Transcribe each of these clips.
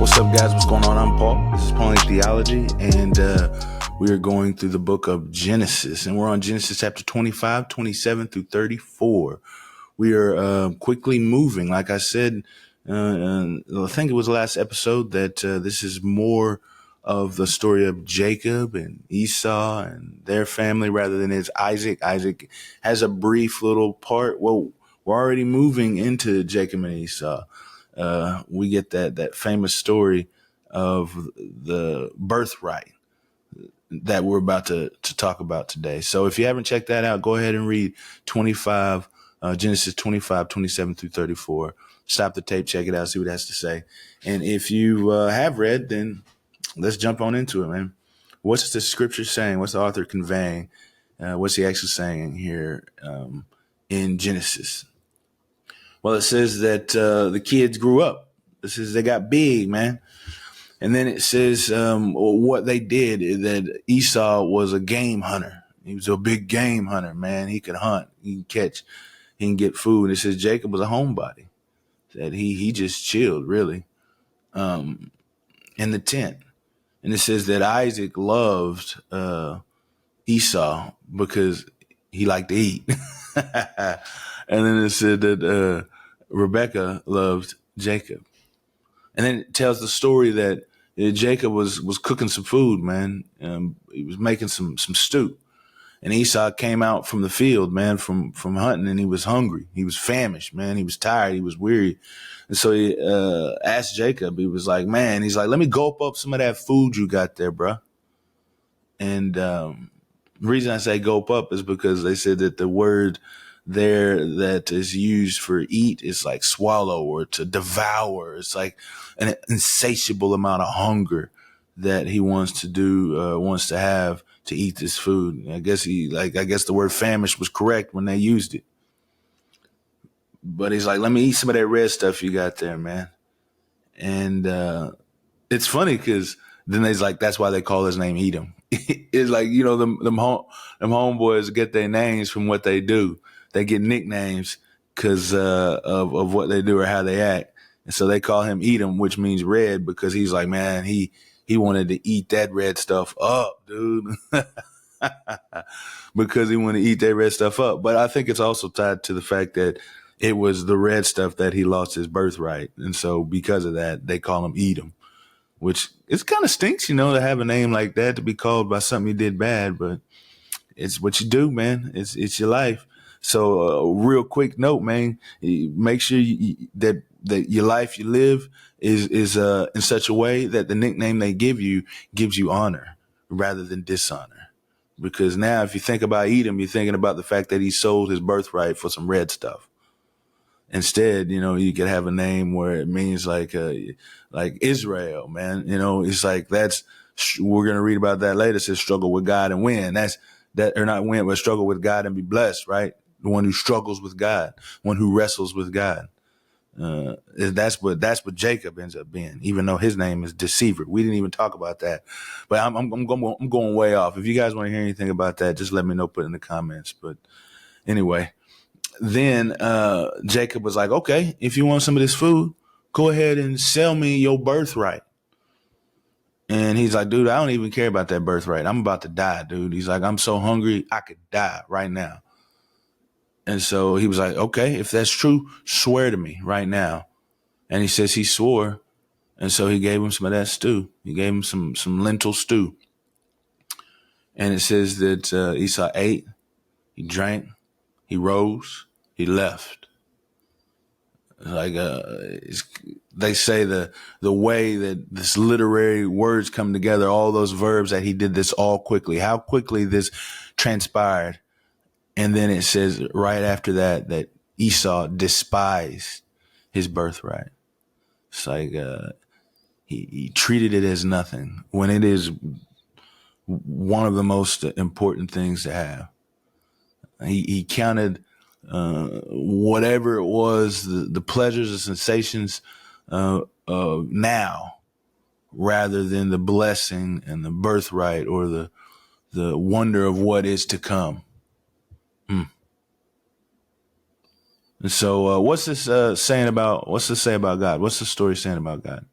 What's up, guys? What's going on? I'm Paul. This is Pauline Theology, and we are going through the book of Genesis, and we're on Genesis chapter 25, 27 through 34. We are quickly moving. Like I said, I think it was the last episode that this is more of the story of Jacob and Esau and their family rather than it's Isaac. Isaac has a brief little part. Well, we're already moving into Jacob and Esau. We get that famous story of the birthright that we're about to talk about today. So if you haven't checked that out, go ahead and read Genesis 25, 27 through 34. Stop the tape, check it out, see what it has to say. And if you have read, then let's jump on into it, man. What's the scripture saying? What's the author conveying? What's he actually saying here in Genesis? Well, it says that the kids grew up. It says they got big, man. And then it says what they did, that Esau was a game hunter. He was a big game hunter, man. He could hunt, he can catch, he can get food. And it says Jacob was a homebody, that he just chilled, really, in the tent. And it says that Isaac loved Esau because he liked to eat. And then it said that Rebekah loved Jacob. And then it tells the story that Jacob was cooking some food, man. He was making some stew. And Esau came out from the field, man, from hunting, and he was hungry. He was famished, man. He was tired. He was weary. And so he asked Jacob, he was like, man, he's like, let me gulp up some of that food you got there, bro. And the reason I say gulp up is because they said that the word there that is used for eat is like swallow or to devour. It's like an insatiable amount of hunger that he wants to have to eat this food. I guess the word famished was correct when they used it. But he's like, let me eat some of that red stuff you got there, man. And it's funny because then they's like, that's why they call his name Edom. It's like, you know, them homeboys get their names from what they do. They get nicknames because of what they do or how they act. And so they call him Edom, which means red, because he's like, man, he wanted to eat that red stuff up, dude. Because he wanted to eat that red stuff up. But I think it's also tied to the fact that it was the red stuff that he lost his birthright. And so because of that, they call him Edom, which it kind of stinks, you know, to have a name like that, to be called by something you did bad. But it's what you do, man. It's your life. So real quick note, man, make sure that your life you live is in such a way that the nickname they give you gives you honor rather than dishonor. Because now if you think about Edom, you're thinking about the fact that he sold his birthright for some red stuff. Instead, you know, you could have a name where it means like Israel, man. You know, it's like we're going to read about that later. It says struggle with God and win. Or not win, but struggle with God and be blessed, right? The one who struggles with God, one who wrestles with God. That's what Jacob ends up being, even though his name is Deceiver. We didn't even talk about that, but I'm going way off. If you guys want to hear anything about that, just let me know, put it in the comments. But anyway, then Jacob was like, okay, if you want some of this food, go ahead and sell me your birthright. And he's like, dude, I don't even care about that birthright. I'm about to die, dude. He's like, I'm so hungry, I could die right now. And so he was like, okay, if that's true, swear to me right now. And he says he swore. And so he gave him some of that stew. He gave him some lentil stew. And it says that Esau ate, he drank, he rose, he left. Like they say the way that this literary words come together, all those verbs, that he did this all quickly, how quickly this transpired. And then it says right after that Esau despised his birthright. It's like he treated it as nothing when it is one of the most important things to have. He counted whatever it was, the pleasures and sensations now, rather than the blessing and the birthright or the wonder of what is to come. And so what's this say about God? What's the story saying about God?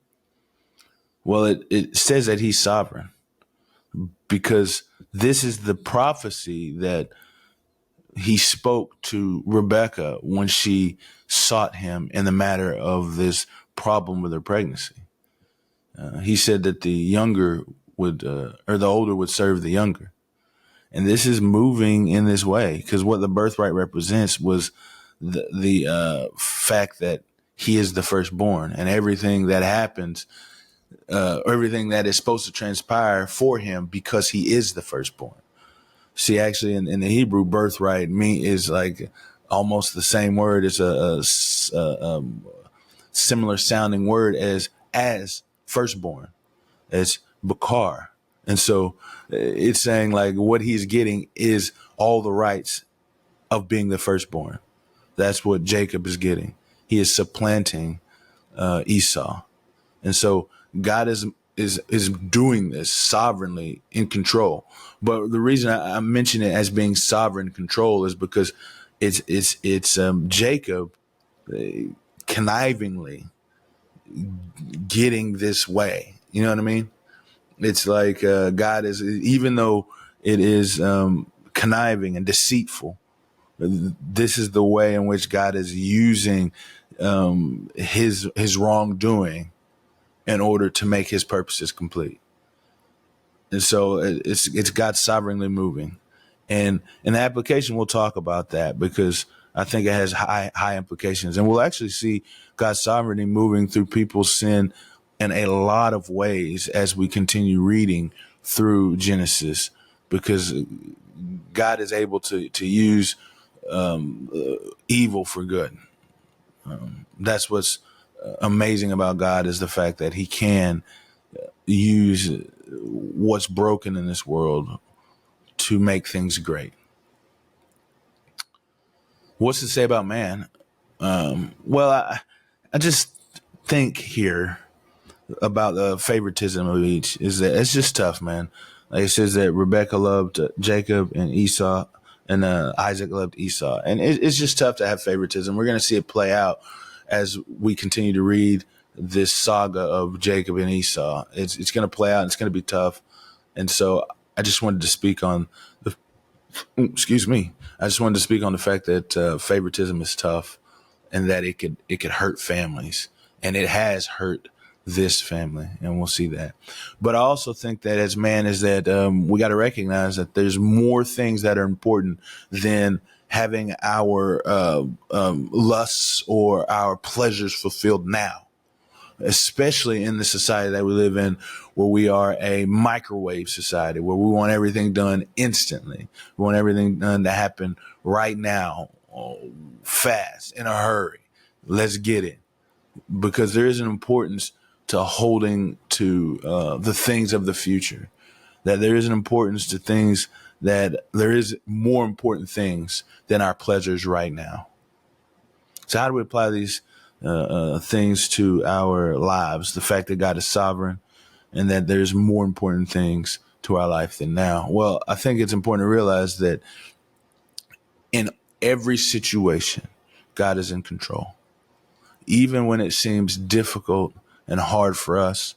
Well, it says that he's sovereign because this is the prophecy that he spoke to Rebecca when she sought him in the matter of this problem with her pregnancy. He said that the younger would, or the older would serve the younger. And this is moving in this way because what the birthright represents was the fact that he is the firstborn, and everything that happens, everything that is supposed to transpire for him because he is the firstborn. See, actually, in the Hebrew, birthright is like almost the same word. It's a similar sounding word as firstborn. It's bakar. And so it's saying like what he's getting is all the rights of being the firstborn. That's what Jacob is getting. He is supplanting Esau. And so God is doing this sovereignly in control. But the reason I mention it as being sovereign control is because it's Jacob connivingly getting this way. You know what I mean? It's like God is, even though it is conniving and deceitful, this is the way in which God is using his wrongdoing in order to make his purposes complete. And so it's God sovereignly moving. And in the application, we'll talk about that because I think it has high implications. And we'll actually see God's sovereignty moving through people's sin in a lot of ways as we continue reading through Genesis, because God is able to use evil for good. That's what's amazing about God, is the fact that he can use what's broken in this world to make things great. What's to say about man? Well, I just think here about the favoritism of each is that it's just tough, man. Like it says that Rebecca loved Jacob and Esau, and Isaac loved Esau. And it's just tough to have favoritism. We're going to see it play out as we continue to read this saga of Jacob and Esau. It's going to play out, and it's going to be tough. And so I just wanted to speak on the, I just wanted to speak on the fact that favoritism is tough, and that it could hurt families, and it has hurt this family, and we'll see that. But I also think that as man is that we got to recognize that there's more things that are important than having our lusts or our pleasures fulfilled now, especially in the society that we live in, where we are a microwave society, where we want everything done instantly. We want everything done to happen right now, fast, in a hurry. Let's get it. Because there is an importance to holding to the things of the future, that there is an importance to things, that there is more important things than our pleasures right now. So how do we apply these things to our lives? The fact that God is sovereign and that there's more important things to our life than now. Well, I think it's important to realize that in every situation, God is in control. Even when it seems difficult and hard for us,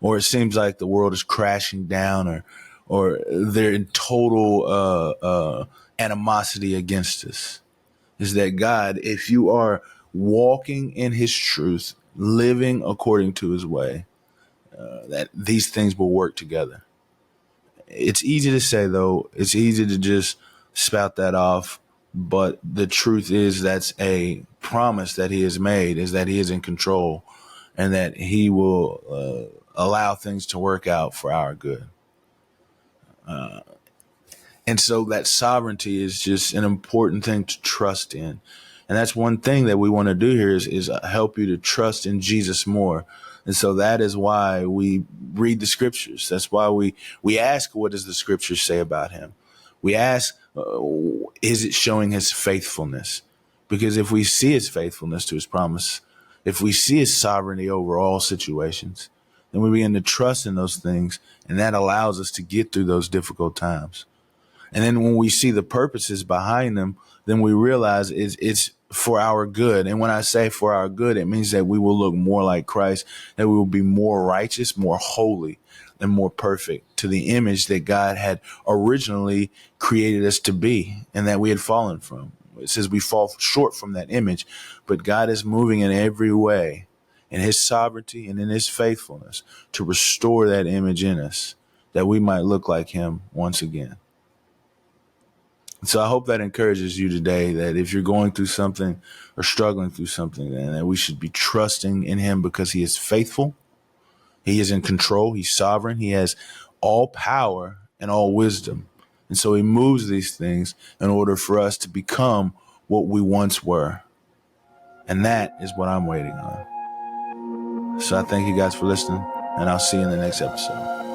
or it seems like the world is crashing down, or they're in total animosity against us, is that God, if you are walking in his truth, living according to his way, that these things will work together. It's easy to say, though. It's easy to just spout that off. But the truth is, that's a promise that he has made, is that he is in control, and that he will allow things to work out for our good. And so that sovereignty is just an important thing to trust in. And that's one thing that we want to do here is help you to trust in Jesus more. And so that is why we read the scriptures. That's why we ask, what does the scriptures say about him? We ask, is it showing his faithfulness? Because if we see his faithfulness to his promise, if we see his sovereignty over all situations, then we begin to trust in those things. And that allows us to get through those difficult times. And then when we see the purposes behind them, then we realize it's for our good. And when I say for our good, it means that we will look more like Christ, that we will be more righteous, more holy, and more perfect to the image that God had originally created us to be and that we had fallen from. It says we fall short from that image, but God is moving in every way in his sovereignty and in his faithfulness to restore that image in us, that we might look like him once again. So I hope that encourages you today, that if you're going through something or struggling through something, then that we should be trusting in him because he is faithful. He is in control. He's sovereign. He has all power and all wisdom. And so he moves these things in order for us to become what we once were. And that is what I'm waiting on. So I thank you guys for listening, and I'll see you in the next episode.